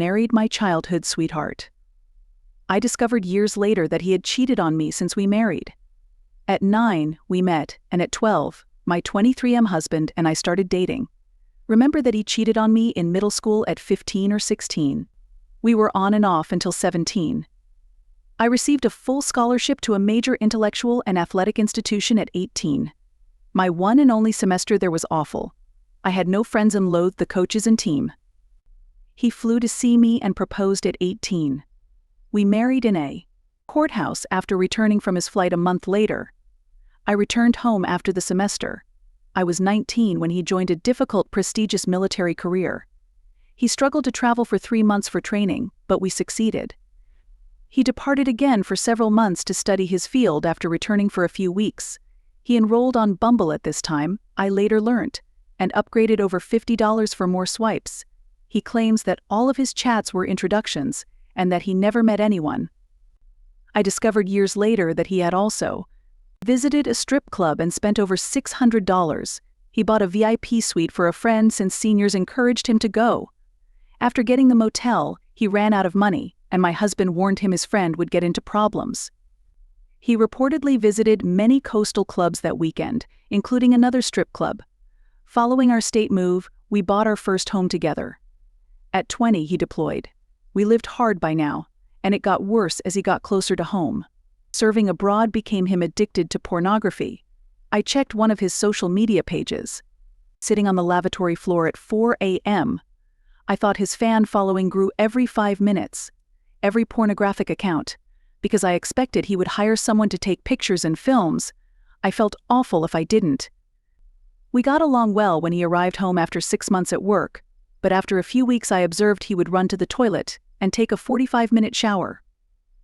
married my childhood sweetheart. I discovered years later that he had cheated on me since we married. At 9, we met, and at 12, my 23M husband and I started dating. Remember that he cheated on me in middle school at 15 or 16. We were on and off until 17. I received a full scholarship to a major intellectual and athletic institution at 18. My one and only semester there was awful. I had no friends and loathed the coaches and team. He flew to see me and proposed at 18. We married in a courthouse after returning from his flight a month later. I returned home after the semester. I was 19 when he joined a difficult, prestigious military career. He struggled to travel for 3 months for training, but we succeeded. He departed again for several months to study his field after returning for a few weeks. He enrolled on Bumble at this time, I later learnt, and upgraded over $50 for more swipes. He claims that all of his chats were introductions, and that he never met anyone. I discovered years later that he had also visited a strip club and spent over $600. He bought a VIP suite for a friend since seniors encouraged him to go. After getting the motel, he ran out of money, and my husband warned him his friend would get into problems. He reportedly visited many coastal clubs that weekend, including another strip club. Following our state move, we bought our first home together. At 20, he deployed. We lived hard by now, and it got worse as he got closer to home. Serving abroad became him addicted to pornography. I checked one of his social media pages. Sitting on the lavatory floor at 4 a.m., I thought his fan following grew every 5 minutes. Every pornographic account. Because I expected he would hire someone to take pictures and films. I felt awful if I didn't. We got along well when he arrived home after 6 months at work, but after a few weeks I observed he would run to the toilet and take a 45-minute shower.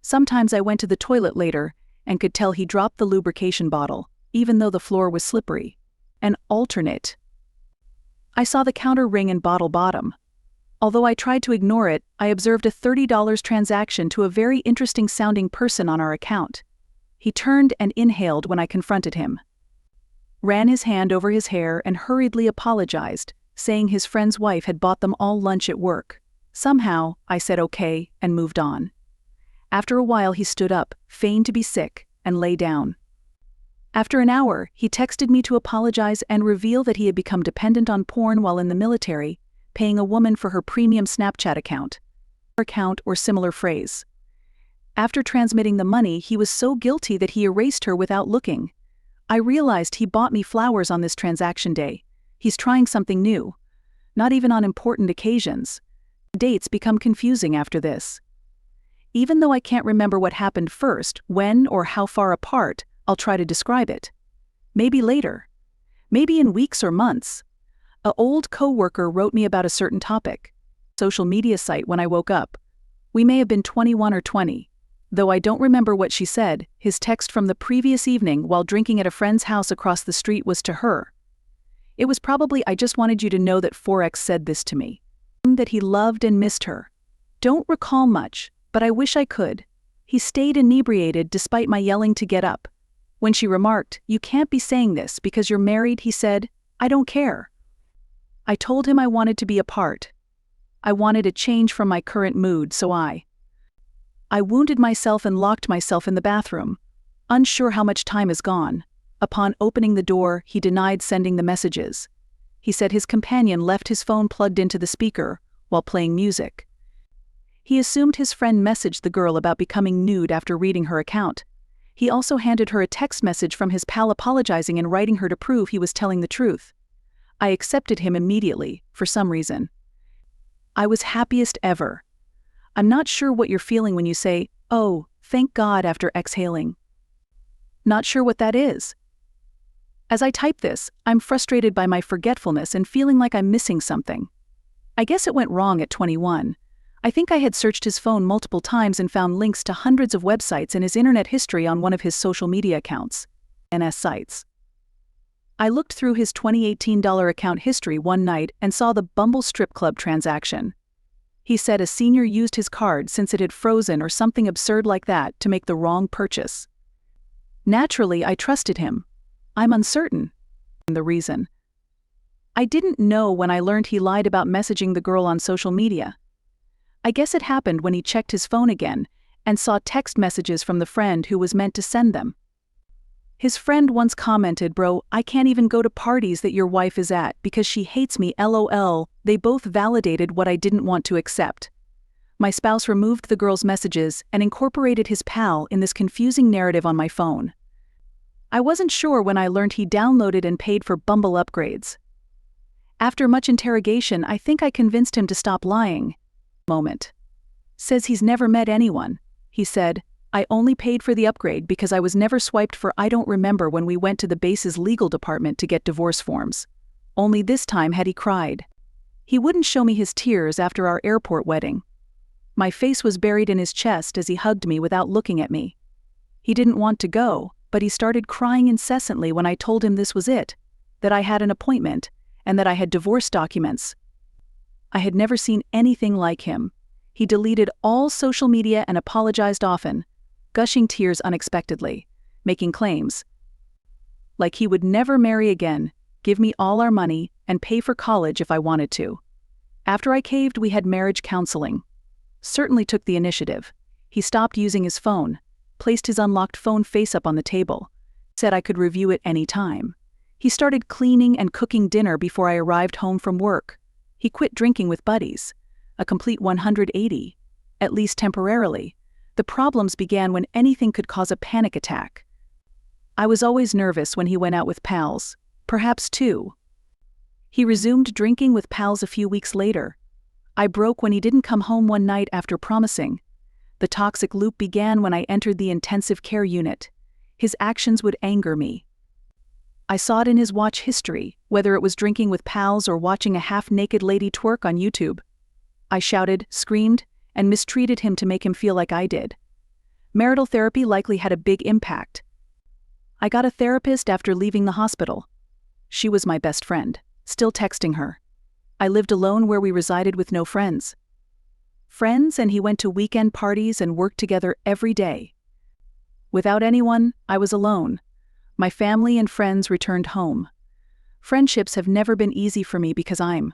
Sometimes I went to the toilet later and could tell he dropped the lubrication bottle, even though the floor was slippery. An alternate. I saw the counter ring and bottle bottom. Although I tried to ignore it, I observed a $30 transaction to a very interesting-sounding person on our account. He turned and inhaled when I confronted him. Ran his hand over his hair and hurriedly apologized, saying his friend's wife had bought them all lunch at work. Somehow, I said okay and moved on. After a while he stood up, feigned to be sick, and lay down. After an hour, he texted me to apologize and reveal that he had become dependent on porn while in the military, paying a woman for her premium Snapchat account or similar phrase. After transmitting the money, he was so guilty that he erased her without looking. I realized he bought me flowers on this transaction day. He's trying something new. Not even on important occasions. Dates become confusing after this. Even though I can't remember what happened first, when or how far apart, I'll try to describe it. Maybe later. Maybe in weeks or months. An old co-worker wrote me about a certain topic. Social media site when I woke up. We may have been 21 or 20. Though I don't remember what she said, his text from the previous evening while drinking at a friend's house across the street was to her. It was probably "I just wanted you to know that 4X said this to me." That he loved and missed her. Don't recall much, but I wish I could. He stayed inebriated despite my yelling to get up. When she remarked, "You can't be saying this because you're married," he said, "I don't care." I told him I wanted to be apart. I wanted a change from my current mood, so I wounded myself and locked myself in the bathroom. Unsure how much time has gone. Upon opening the door, he denied sending the messages. He said his companion left his phone plugged into the speaker while playing music. He assumed his friend messaged the girl about becoming nude after reading her account. He also handed her a text message from his pal apologizing and writing her to prove he was telling the truth. I accepted him immediately, for some reason. I was happiest ever. I'm not sure what you're feeling when you say, "Oh, thank God," after exhaling. Not sure what that is. As I type this, I'm frustrated by my forgetfulness and feeling like I'm missing something. I guess it went wrong at 21. I think I had searched his phone multiple times and found links to hundreds of websites and his internet history on one of his social media accounts, NS sites. I looked through his 2018 account history one night and saw the Bumble strip club transaction. He said a senior used his card since it had frozen or something absurd like that to make the wrong purchase. Naturally, I trusted him. I'm uncertain. The reason. I didn't know when I learned he lied about messaging the girl on social media. I guess it happened when he checked his phone again and saw text messages from the friend who was meant to send them. His friend once commented, "Bro, I can't even go to parties that your wife is at because she hates me, LOL." They both validated what I didn't want to accept. My spouse removed the girl's messages and incorporated his pal in this confusing narrative on my phone. I wasn't sure when I learned he downloaded and paid for Bumble upgrades. After much interrogation, I think I convinced him to stop lying. Moment. Says he's never met anyone. He said, "I only paid for the upgrade because I was never swiped for I don't remember when we went to the base's legal department to get divorce forms. Only this time had he cried. He wouldn't show me his tears after our airport wedding. My face was buried in his chest as he hugged me without looking at me. He didn't want to go, but he started crying incessantly when I told him this was it, that I had an appointment, and that I had divorce documents. I had never seen anything like him. He deleted all social media and apologized often, gushing tears unexpectedly, making claims like he would never marry again, give me all our money, and pay for college if I wanted to. After I caved, we had marriage counseling. Certainly took the initiative. He stopped using his phone, placed his unlocked phone face up on the table, said I could review it any time. He started cleaning and cooking dinner before I arrived home from work. He quit drinking with buddies. A complete 180, at least temporarily. The problems began when anything could cause a panic attack. I was always nervous when he went out with pals, perhaps two. He resumed drinking with pals a few weeks later. I broke when he didn't come home one night after promising. The toxic loop began when I entered the intensive care unit. His actions would anger me. I saw it in his watch history, whether it was drinking with pals or watching a half-naked lady twerk on YouTube. I shouted, screamed, and mistreated him to make him feel like I did. Marital therapy likely had a big impact. I got a therapist after leaving the hospital. She was my best friend, still texting her. I lived alone where we resided with no friends. And he went to weekend parties and worked together every day. Without anyone, I was alone. My family and friends returned home. Friendships have never been easy for me because I'm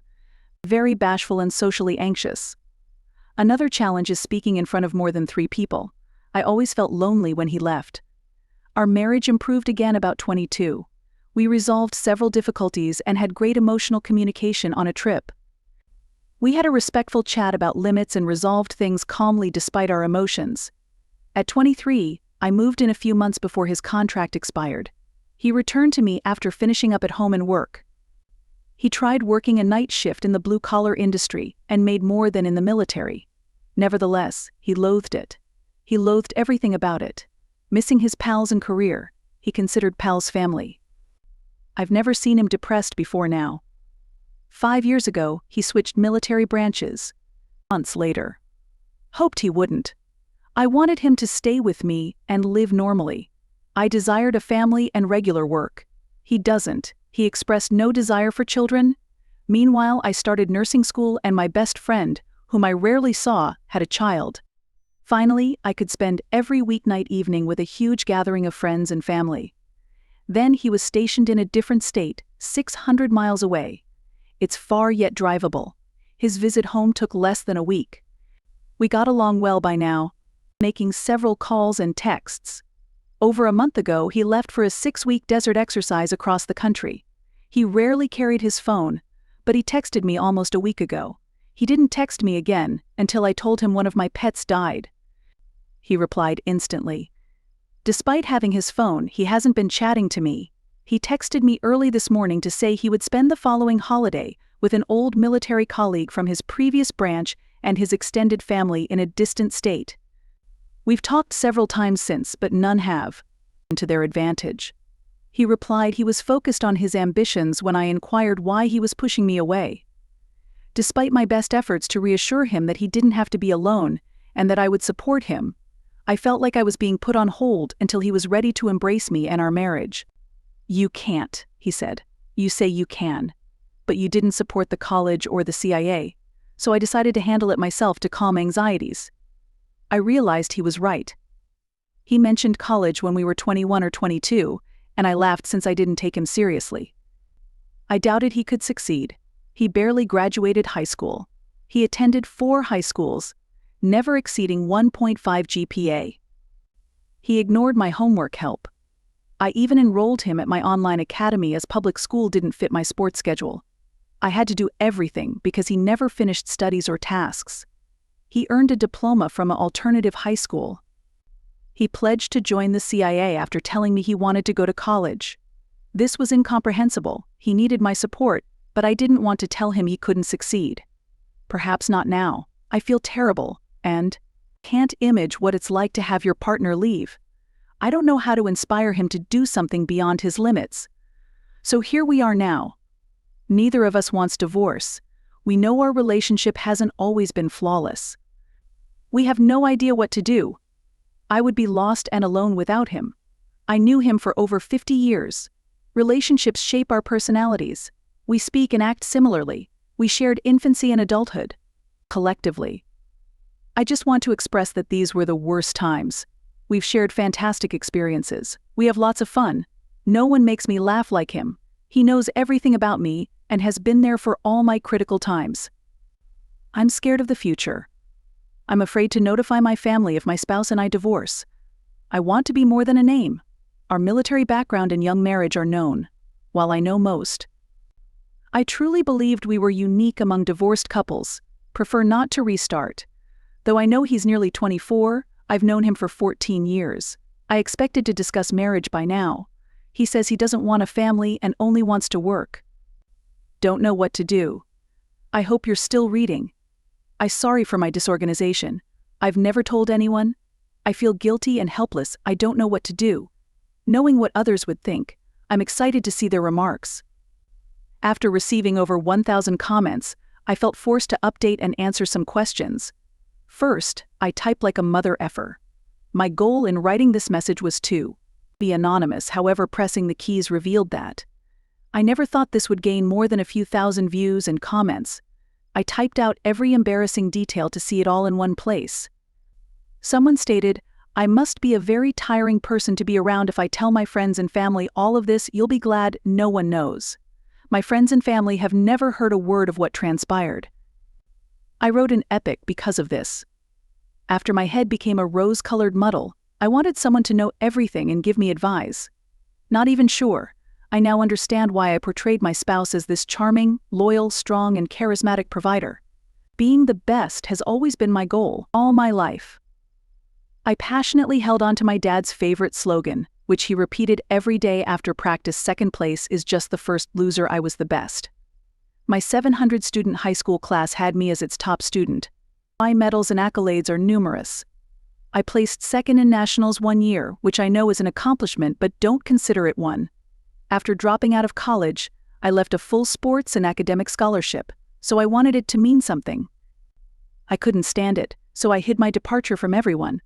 very bashful and socially anxious. Another challenge is speaking in front of more than 3 people. I always felt lonely when he left. Our marriage improved again about 22. We resolved several difficulties and had great emotional communication on a trip. We had a respectful chat about limits and resolved things calmly despite our emotions. At 23, I moved in a few months before his contract expired. He returned to me after finishing up at home and work. He tried working a night shift in the blue-collar industry and made more than in the military. Nevertheless, he loathed it. He loathed everything about it. Missing his pals and career, he considered pals family. I've never seen him depressed before now. 5 years ago, he switched military branches. Months later. Hoped he wouldn't. I wanted him to stay with me and live normally. I desired a family and regular work. He doesn't. He expressed no desire for children. Meanwhile, I started nursing school and my best friend, whom I rarely saw, had a child. Finally, I could spend every weeknight evening with a huge gathering of friends and family. Then he was stationed in a different state, 600 miles away. It's far yet drivable. His visit home took less than a week. We got along well by now, making several calls and texts. Over a month ago, he left for a 6-week desert exercise across the country. He rarely carried his phone, but he texted me almost a week ago. He didn't text me again until I told him one of my pets died. He replied instantly. Despite having his phone, he hasn't been chatting to me. He texted me early this morning to say he would spend the following holiday with an old military colleague from his previous branch and his extended family in a distant state. We've talked several times since, but none have to their advantage. He replied he was focused on his ambitions when I inquired why he was pushing me away. Despite my best efforts to reassure him that he didn't have to be alone and that I would support him, I felt like I was being put on hold until he was ready to embrace me and our marriage. "You can't," he said. "You say you can, but you didn't support the college or the CIA, so I decided to handle it myself to calm anxieties." I realized he was right. He mentioned college when we were 21 or 22, and I laughed since I didn't take him seriously. I doubted he could succeed. He barely graduated high school. He attended 4 high schools, never exceeding 1.5 GPA. He ignored my homework help. I even enrolled him at my online academy as public school didn't fit my sports schedule. I had to do everything because he never finished studies or tasks. He earned a diploma from an alternative high school. He pledged to join the CIA after telling me he wanted to go to college. This was incomprehensible. He needed my support, but I didn't want to tell him he couldn't succeed. Perhaps not now. I feel terrible, and can't imagine what it's like to have your partner leave. I don't know how to inspire him to do something beyond his limits. So here we are now. Neither of us wants divorce. We know our relationship hasn't always been flawless. We have no idea what to do. I would be lost and alone without him. I knew him for over 50 years. Relationships shape our personalities. We speak and act similarly. We shared infancy and adulthood. Collectively. I just want to express that these were the worst times. We've shared fantastic experiences. We have lots of fun. No one makes me laugh like him. He knows everything about me and has been there for all my critical times. I'm scared of the future. I'm afraid to notify my family if my spouse and I divorce. I want to be more than a name. Our military background and young marriage are known, while I know most. I truly believed we were unique among divorced couples. Prefer not to restart. Though I know he's nearly 24, I've known him for 14 years. I expected to discuss marriage by now. He says he doesn't want a family and only wants to work. Don't know what to do. I hope you're still reading. I'm sorry for my disorganization. I've never told anyone. I feel guilty and helpless. I don't know what to do. Knowing what others would think, I'm excited to see their remarks. After receiving over 1,000 comments, I felt forced to update and answer some questions. First, I typed like a mother effer. My goal in writing this message was to be anonymous, however pressing the keys revealed that. I never thought this would gain more than a few thousand views and comments. I typed out every embarrassing detail to see it all in one place. Someone stated, "I must be a very tiring person to be around if I tell my friends and family all of this. You'll be glad no one knows. My friends and family have never heard a word of what transpired." I wrote an epic because of this. After my head became a rose-colored muddle, I wanted someone to know everything and give me advice. Not even sure. I now understand why I portrayed my spouse as this charming, loyal, strong, and charismatic provider. Being the best has always been my goal, all my life. I passionately held on to my dad's favorite slogan, which he repeated every day after practice: "Second place is just the first, loser, I was the best." My 700-student high school class had me as its top student. My medals and accolades are numerous. I placed second in nationals one year, which I know is an accomplishment but don't consider it one. After dropping out of college, I left a full sports and academic scholarship, so I wanted it to mean something. I couldn't stand it, so I hid my departure from everyone.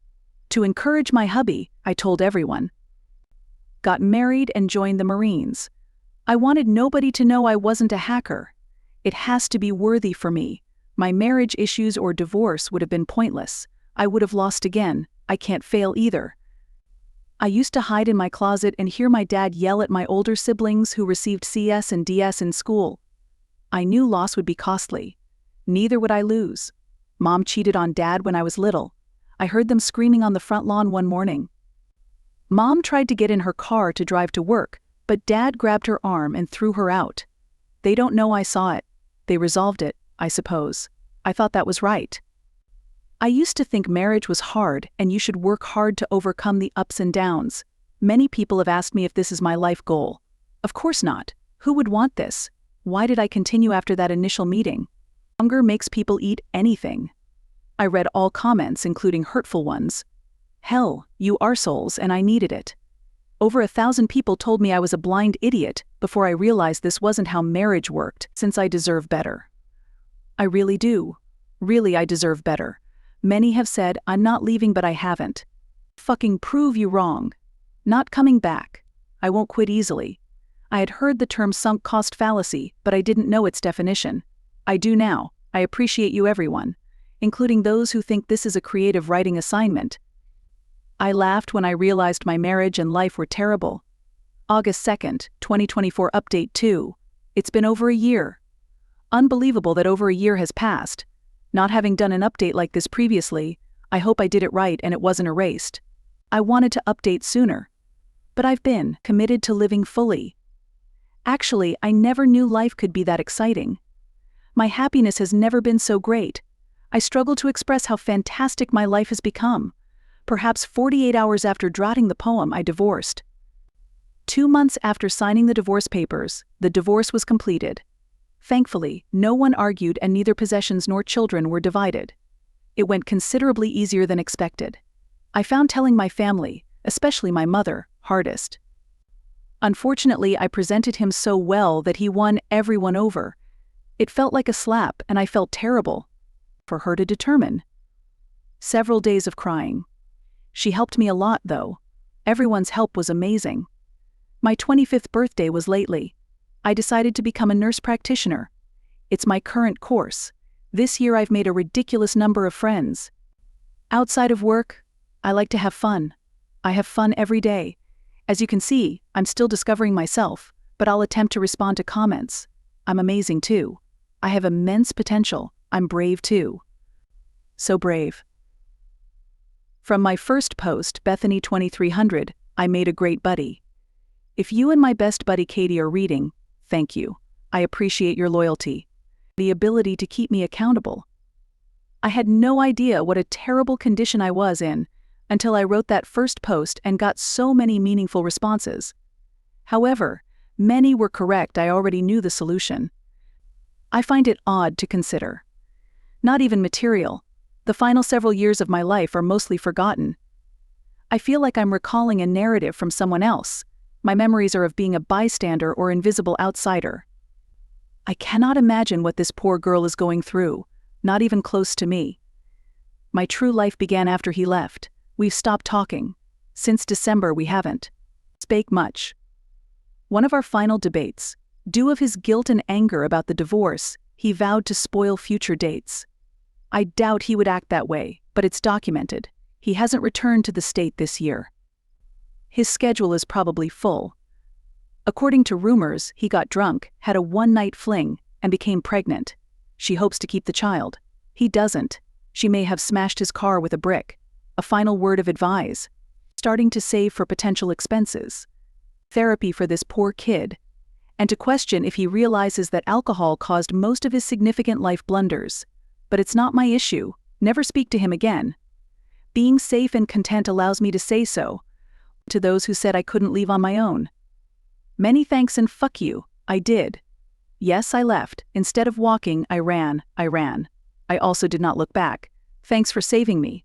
To encourage my hubby, I told everyone. Got married and joined the Marines. I wanted nobody to know I wasn't a hacker. It has to be worthy for me. My marriage issues or divorce would have been pointless. I would have lost again. I can't fail either. I used to hide in my closet and hear my dad yell at my older siblings who received CS and DS in school. I knew loss would be costly. Neither would I lose. Mom cheated on Dad when I was little. I heard them screaming on the front lawn one morning. Mom tried to get in her car to drive to work, but Dad grabbed her arm and threw her out. They don't know I saw it. They resolved it, I suppose. I thought that was right. I used to think marriage was hard and you should work hard to overcome the ups and downs. Many people have asked me if this is my life goal. Of course not. Who would want this? Why did I continue after that initial meeting? Hunger makes people eat anything. I read all comments, including hurtful ones. Hell, you arseholes, and I needed it. Over 1,000 people told me I was a blind idiot before I realized this wasn't how marriage worked, since I deserve better. I really do. Really, I deserve better. Many have said, I'm not leaving, but I haven't. Fucking prove you wrong. Not coming back. I won't quit easily. I had heard the term sunk cost fallacy, but I didn't know its definition. I do now. I appreciate you, everyone, including those who think this is a creative writing assignment. I laughed when I realized my marriage and life were terrible. August 2nd, 2024 Update 2. It's been over a year. Unbelievable that over a year has passed. Not having done an update like this previously, I hope I did it right and it wasn't erased. I wanted to update sooner. But I've been committed to living fully. Actually, I never knew life could be that exciting. My happiness has never been so great. I struggle to express how fantastic my life has become. Perhaps 48 hours after drafting the poem, I divorced. 2 months after signing the divorce papers, the divorce was completed. Thankfully, no one argued and neither possessions nor children were divided. It went considerably easier than expected. I found telling my family, especially my mother, hardest. Unfortunately, I presented him so well that he won everyone over. It felt like a slap and I felt terrible. For her to determine. Several days of crying. She helped me a lot, though. Everyone's help was amazing. My 25th birthday was lately. I decided to become a nurse practitioner. It's my current course. This year I've made a ridiculous number of friends. Outside of work, I like to have fun. I have fun every day. As you can see, I'm still discovering myself, but I'll attempt to respond to comments. I'm amazing too. I have immense potential. I'm brave too. So brave. From my first post, Bethany 2300, I made a great buddy. If you and my best buddy Katie are reading, thank you. I appreciate your loyalty. The ability to keep me accountable. I had no idea what a terrible condition I was in until I wrote that first post and got so many meaningful responses. However, many were correct. I already knew the solution. I find it odd to consider. Not even material. The final several years of my life are mostly forgotten. I feel like I'm recalling a narrative from someone else. My memories are of being a bystander or invisible outsider. I cannot imagine what this poor girl is going through, not even close to me. My true life began after he left. We've stopped talking. Since December we haven't spake much. One of our final debates, due of his guilt and anger about the divorce, he vowed to spoil future dates. I doubt he would act that way, but it's documented. He hasn't returned to the state this year. His schedule is probably full. According to rumors, he got drunk, had a one-night fling, and became pregnant. She hopes to keep the child. He doesn't. She may have smashed his car with a brick. A final word of advice. Starting to save for potential expenses. Therapy for this poor kid. And to question if he realizes that alcohol caused most of his significant life blunders. But it's not my issue. Never speak to him again. Being safe and content allows me to say so. To those who said I couldn't leave on my own. Many thanks and fuck you. I did. Yes, I left. Instead of walking, I ran. I also did not look back. Thanks for saving me.